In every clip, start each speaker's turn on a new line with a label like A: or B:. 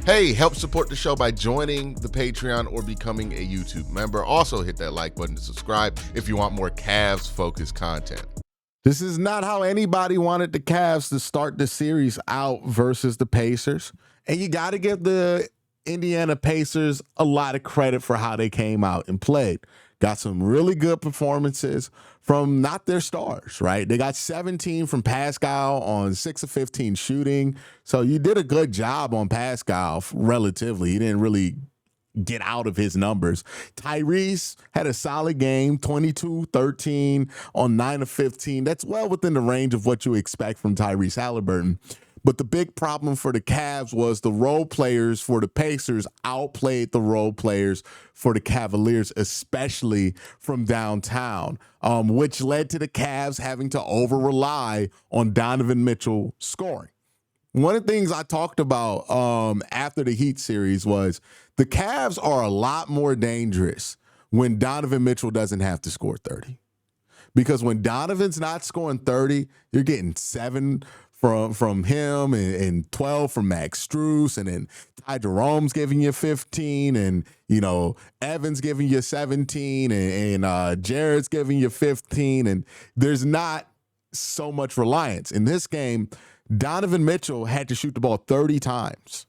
A: Hey, help support the show by joining the Patreon or becoming a YouTube member. Also, hit that like button to subscribe if you want more Cavs-focused content.
B: This is not how anybody wanted the Cavs to start the series out versus the Pacers. And you got to give the Indiana Pacers a lot of credit for how they came out and played. Got some really good performances from not their stars, right? They got 17 from Pascal on 6 of 15 shooting. So you did a good job on Pascal relatively. He didn't really get out of his numbers. Tyrese had a solid game, 22, 13 on 9 of 15. That's well within the range of what you expect from Tyrese Halliburton. But the big problem for the Cavs was the role players for the Pacers outplayed the role players for the Cavaliers, especially from downtown, which led to the Cavs having to over-rely on Donovan Mitchell scoring. One of the things I talked about after the Heat series was the Cavs are a lot more dangerous when Donovan Mitchell doesn't have to score 30. Because when Donovan's not scoring 30, you're getting 7 from him and 12 from Max Strus, and then Ty Jerome's giving you 15, and Evans giving you 17, and Jared's giving you 15, and there's not so much reliance. In this game, Donovan Mitchell had to shoot the ball 30 times.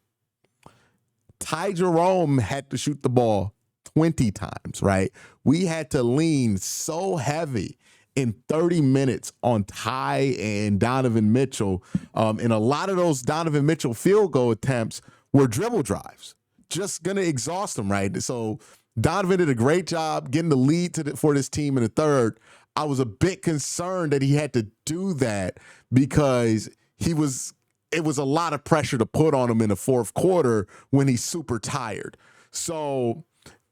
B: Ty Jerome had to shoot the ball 20 times, right? We had to lean so heavy in 30 minutes on Ty and Donovan Mitchell. And a lot of those Donovan Mitchell field goal attempts were dribble drives. Just going to exhaust them, right? So Donovan did a great job getting the lead for this team in the third. I was a bit concerned that he had to do that because it was a lot of pressure to put on him in the fourth quarter when he's super tired. So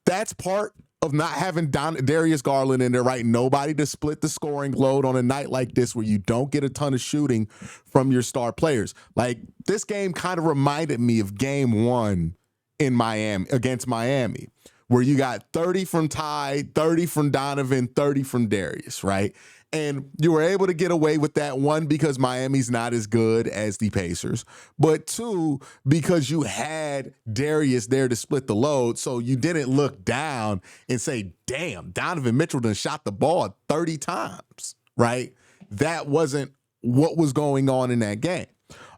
B: that's part of not having Darius Garland in there, right? Nobody to split the scoring load on a night like this where you don't get a ton of shooting from your star players. Like, this game kind of reminded me of game 1 in Miami against Miami, where you got 30 from Ty, 30 from Donovan, 30 from Darius, right? And you were able to get away with that, 1, because Miami's not as good as the Pacers, but 2, because you had Darius there to split the load, so you didn't look down and say, damn, Donovan Mitchell done shot the ball 30 times, right? That wasn't what was going on in that game.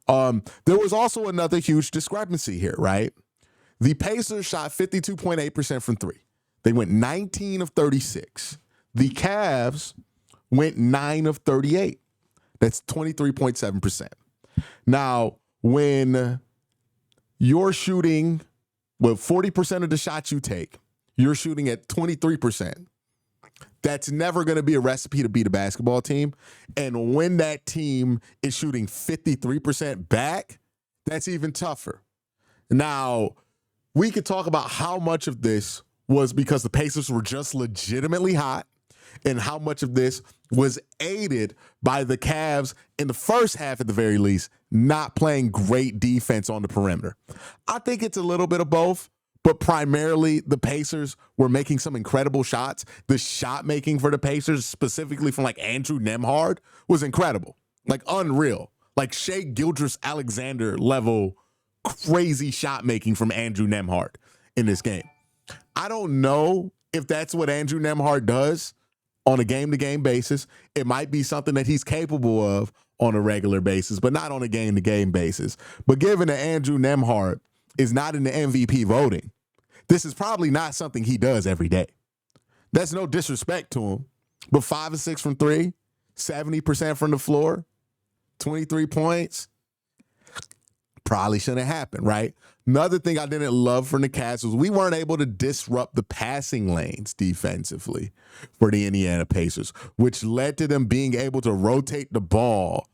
B: There was also another huge discrepancy here, right? The Pacers shot 52.8% from 3. They went 19 of 36. The Cavs went 9 of 38. That's 23.7%. Now, when you're shooting, 40% of the shots you take, you're shooting at 23%. That's never going to be a recipe to beat a basketball team. And when that team is shooting 53% back, that's even tougher. Now, we could talk about how much of this was because the Pacers were just legitimately hot, and how much of this was aided by the Cavs in the first half, at the very least, not playing great defense on the perimeter. I think it's a little bit of both, but primarily the Pacers were making some incredible shots. The shot making for the Pacers, specifically from like Andrew Nembhard, was incredible, like unreal, like Shai Gilgeous-Alexander level crazy shot making from Andrew Nembhard in this game. I don't know if that's what Andrew Nembhard does on a game-to-game basis. It might be something that he's capable of on a regular basis, but not on a game-to-game basis. But given that Andrew Nembhard is not in the MVP voting, this is probably not something he does every day. That's no disrespect to him, but 5 of 6 from 3, 70% from the floor, 23 points, probably shouldn't happen, right? Another thing I didn't love from the Cavs was we weren't able to disrupt the passing lanes defensively for the Indiana Pacers, which led to them being able to rotate the ball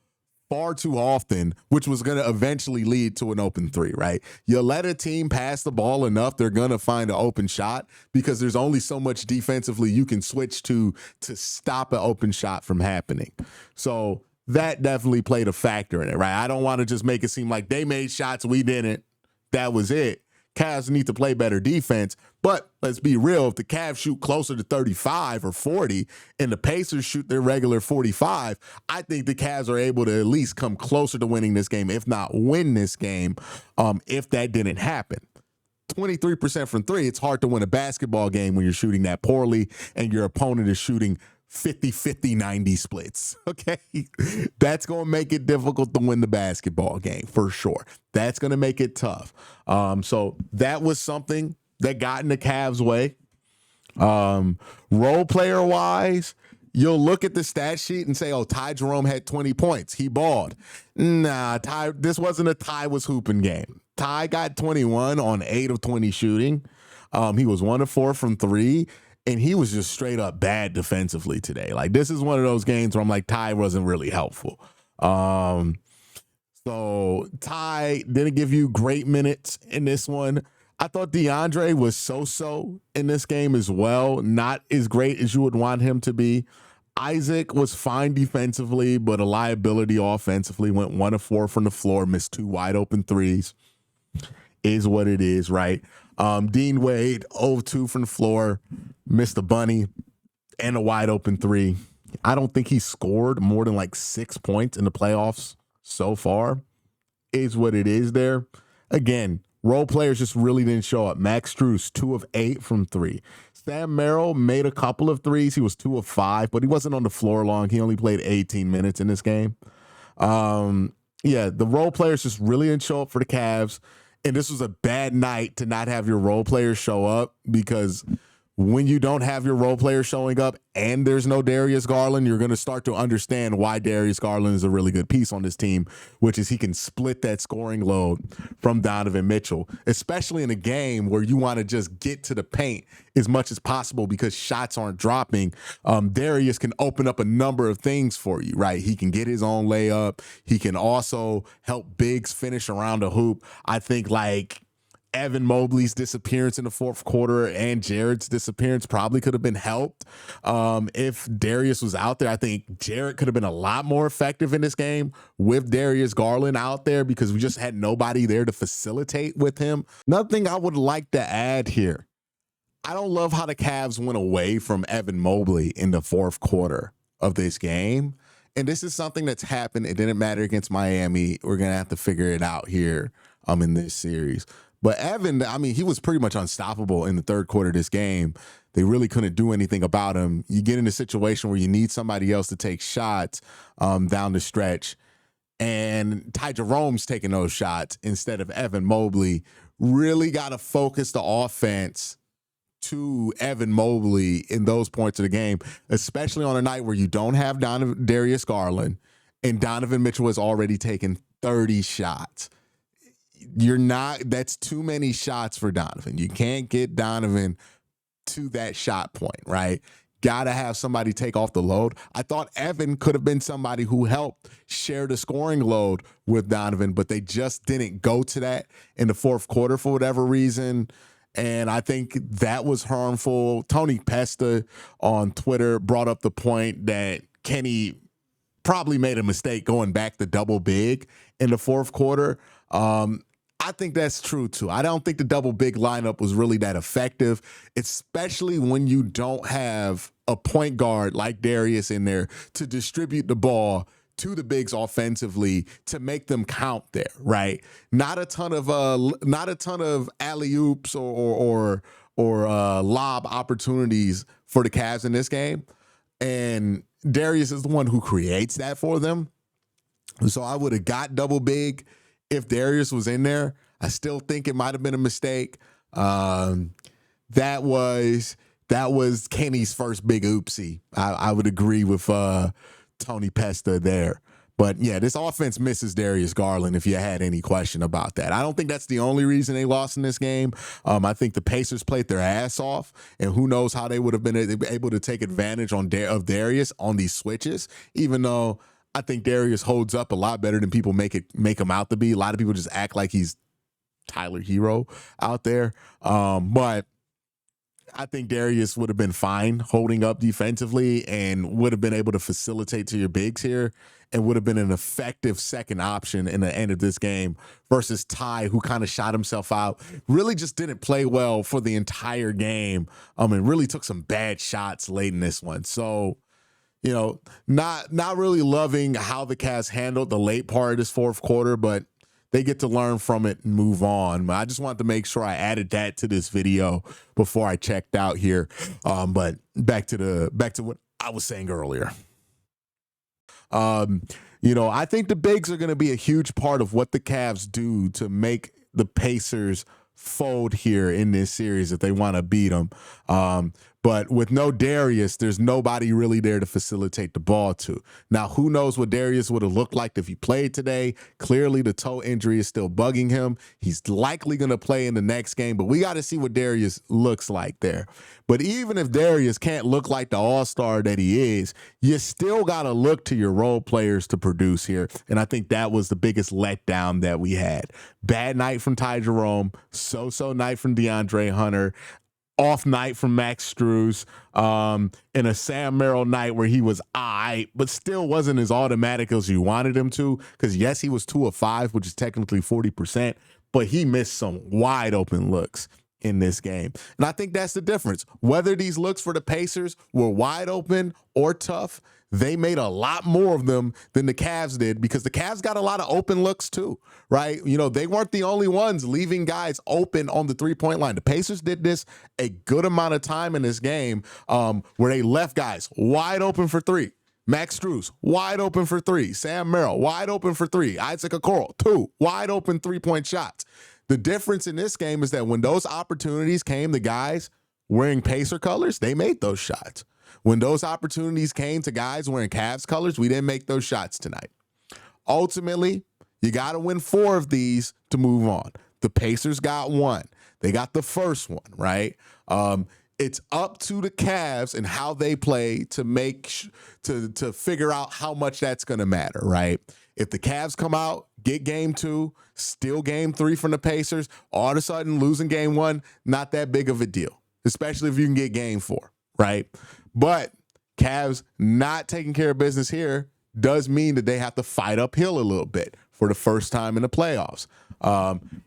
B: far too often, which was going to eventually lead to an open 3, right? You let a team pass the ball enough, they're going to find an open shot because there's only so much defensively you can switch to stop an open shot from happening. So that definitely played a factor in it, right? I don't want to just make it seem like they made shots, we didn't. That was it. Cavs need to play better defense. But let's be real, if the Cavs shoot closer to 35 or 40 and the Pacers shoot their regular 45, I think the Cavs are able to at least come closer to winning this game, if not win this game, if that didn't happen. 23% from three, it's hard to win a basketball game when you're shooting that poorly and your opponent is shooting 50-50-90 splits, okay? That's going to make it difficult to win the basketball game for sure. That's going to make it tough. So that was something that got in the Cavs' way. Role player-wise, you'll look at the stat sheet and say, oh, Ty Jerome had 20 points. He balled. Nah, this wasn't a Ty was hooping game. Ty got 21 on 8 of 20 shooting. He was 1 of 4 from 3. And he was just straight up bad defensively today. Like, this is one of those games where I'm like, Ty wasn't really helpful. So Ty didn't give you great minutes in this one. I thought DeAndre was so-so in this game as well. Not as great as you would want him to be. Isaac was fine defensively, but a liability offensively. Went 1 of 4 from the floor, missed 2 wide open threes. Is what it is, right? Dean Wade, 0 of 2 from the floor, missed a bunny and a wide open 3. I don't think he scored more than like 6 points in the playoffs so far. Is what it is there. Again, role players just really didn't show up. Max Strus, 2 of 8 from 3. Sam Merrill made a couple of threes. He was 2 of 5, but he wasn't on the floor long. He only played 18 minutes in this game. The role players just really didn't show up for the Cavs. And this was a bad night to not have your role players show up, because when you don't have your role players showing up and there's no Darius Garland, you're going to start to understand why Darius Garland is a really good piece on this team, which is he can split that scoring load from Donovan Mitchell, especially in a game where you want to just get to the paint as much as possible because shots aren't dropping. Darius can open up a number of things for you, right? He can get his own layup. He can also help bigs finish around the hoop. I think like Evan Mobley's disappearance in the fourth quarter and Jared's disappearance probably could have been helped. If Darius was out there, I think Jared could have been a lot more effective in this game with Darius Garland out there, because we just had nobody there to facilitate with him. Another thing I would like to add here, I don't love how the Cavs went away from Evan Mobley in the fourth quarter of this game. And this is something that's happened. It didn't matter against Miami. We're going to have to figure it out here in this series. But Evan, I mean, he was pretty much unstoppable in the third quarter of this game. They really couldn't do anything about him. You get in a situation where you need somebody else to take shots down the stretch, and Ty Jerome's taking those shots instead of Evan Mobley. Really got to focus the offense to Evan Mobley in those points of the game, especially on a night where you don't have Darius Garland and Donovan Mitchell has already taken 30 shots. That's too many shots for Donovan. You can't get Donovan to that shot point, right? Got to have somebody take off the load. I thought Evan could have been somebody who helped share the scoring load with Donovan, but they just didn't go to that in the fourth quarter for whatever reason. And I think that was harmful. Tony Pesta on Twitter brought up the point that Kenny probably made a mistake going back to double big in the fourth quarter. I think that's true, too. I don't think the double big lineup was really that effective, especially when you don't have a point guard like Darius in there to distribute the ball to the bigs offensively to make them count there, right? Not a ton of alley-oops or lob opportunities for the Cavs in this game. And Darius is the one who creates that for them. So I would have got double big if Darius was in there. I still think it might have been a mistake. That was Kenny's first big oopsie. I would agree with Tony Pesta there. But yeah, this offense misses Darius Garland, if you had any question about that. I don't think that's the only reason they lost in this game. I think the Pacers played their ass off, and who knows how they would have been able to take advantage of Darius on these switches, even though I think Darius holds up a lot better than people make him out to be. A lot of people just act like he's Tyler Hero out there. But I think Darius would have been fine holding up defensively and would have been able to facilitate to your bigs here and would have been an effective second option in the end of this game versus Ty, who kind of shot himself out, really just didn't play well for the entire game, and really took some bad shots late in this one. So, not really loving how the Cavs handled the late part of this fourth quarter, but they get to learn from it and move on. But I just wanted to make sure I added that to this video before I checked out here. But back to what I was saying earlier. I think the bigs are going to be a huge part of what the Cavs do to make the Pacers fold here in this series if they want to beat them. But with no Darius, there's nobody really there to facilitate the ball to. Now, who knows what Darius would have looked like if he played today? Clearly, the toe injury is still bugging him. He's likely going to play in the next game, but we got to see what Darius looks like there. But even if Darius can't look like the all-star that he is, you still got to look to your role players to produce here. And I think that was the biggest letdown that we had. Bad night from Ty Jerome, so-so night from DeAndre Hunter, off night from Max Strus, and a Sam Merrill night where he was but still wasn't as automatic as you wanted him to. Because, yes, he was 2 of 5, which is technically 40%, but he missed some wide open looks in this game. And I think that's the difference. Whether these looks for the Pacers were wide open or tough, they made a lot more of them than the Cavs did because the Cavs got a lot of open looks too, right? They weren't the only ones leaving guys open on the three-point line. The Pacers did this a good amount of time in this game where they left guys wide open for three. Max Strus, wide open for three. Sam Merrill, wide open for three. Isaac Okoro, 2 wide open three-point shots. The difference in this game is that when those opportunities came, the guys wearing Pacer colors, they made those shots. When those opportunities came to guys wearing Cavs colors, we didn't make those shots tonight. Ultimately, you got to win 4 of these to move on. The Pacers got 1. They got the first one, right? It's up to the Cavs and how they play to to figure out how much that's going to matter, right? If the Cavs come out, get game 2, steal game 3 from the Pacers, all of a sudden losing game 1, not that big of a deal, especially if you can get game 4, right? But Cavs not taking care of business here does mean that they have to fight uphill a little bit for the first time in the playoffs.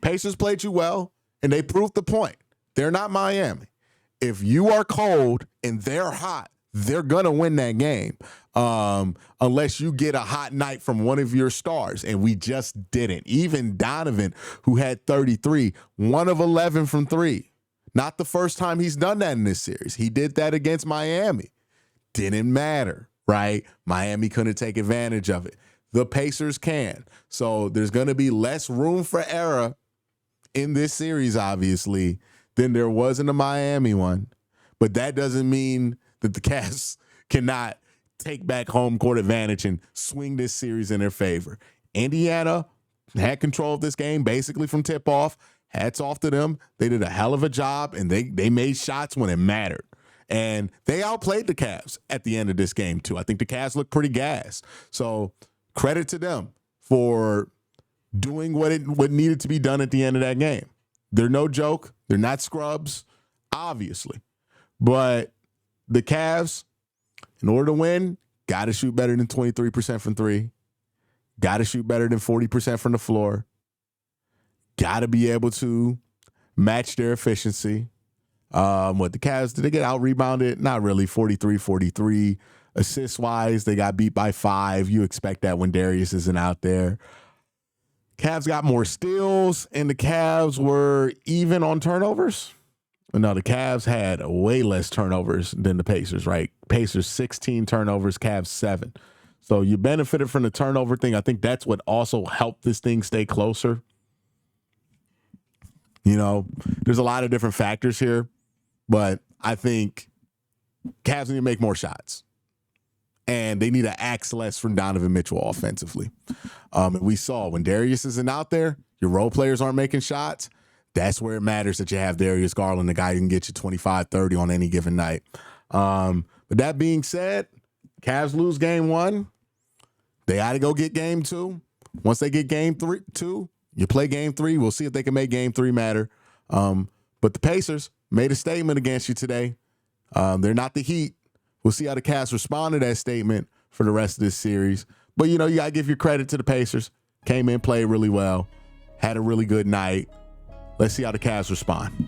B: Pacers played you well, and they proved the point. They're not Miami. If you are cold and they're hot, they're going to win that game unless you get a hot night from one of your stars, and we just didn't. Even Donovan, who had 33, 1 of 11 from 3. Not the first time he's done that in this series. He did that against Miami. Didn't matter, right? Miami couldn't take advantage of it. The Pacers can. So there's going to be less room for error in this series, obviously, than there was in the Miami one. But that doesn't mean that the Cavs cannot take back home court advantage and swing this series in their favor. Indiana had control of this game basically from tip-off. Hats off to them. They did a hell of a job, and they made shots when it mattered. And they outplayed the Cavs at the end of this game, too. I think the Cavs looked pretty gassed. So credit to them for doing what needed to be done at the end of that game. They're no joke. They're not scrubs, obviously. But the Cavs, in order to win, got to shoot better than 23% from 3. Got to shoot better than 40% from the floor. Got to be able to match their efficiency. What the Cavs, did they get out-rebounded? Not really, 43-43. Assist-wise, they got beat by 5. You expect that when Darius isn't out there. Cavs got more steals, and the Cavs were even on turnovers. No, the Cavs had way less turnovers than the Pacers, right? Pacers 16 turnovers, Cavs 7. So you benefited from the turnover thing. I think that's what also helped this thing stay closer. There's a lot of different factors here, but I think Cavs need to make more shots. And they need to axe less from Donovan Mitchell offensively. And we saw when Darius isn't out there, your role players aren't making shots. That's where it matters that you have Darius Garland, the guy who can get you 25, 30 on any given night. But that being said, Cavs lose game 1. They got to go get game 2. Once they get game 2, you play game 3. We'll see if they can make game 3 matter. But the Pacers, made a statement against you today. They're not the Heat. We'll see how the Cavs respond to that statement for the rest of this series. But, you got to give your credit to the Pacers. Came in, played really well, had a really good night. Let's see how the Cavs respond.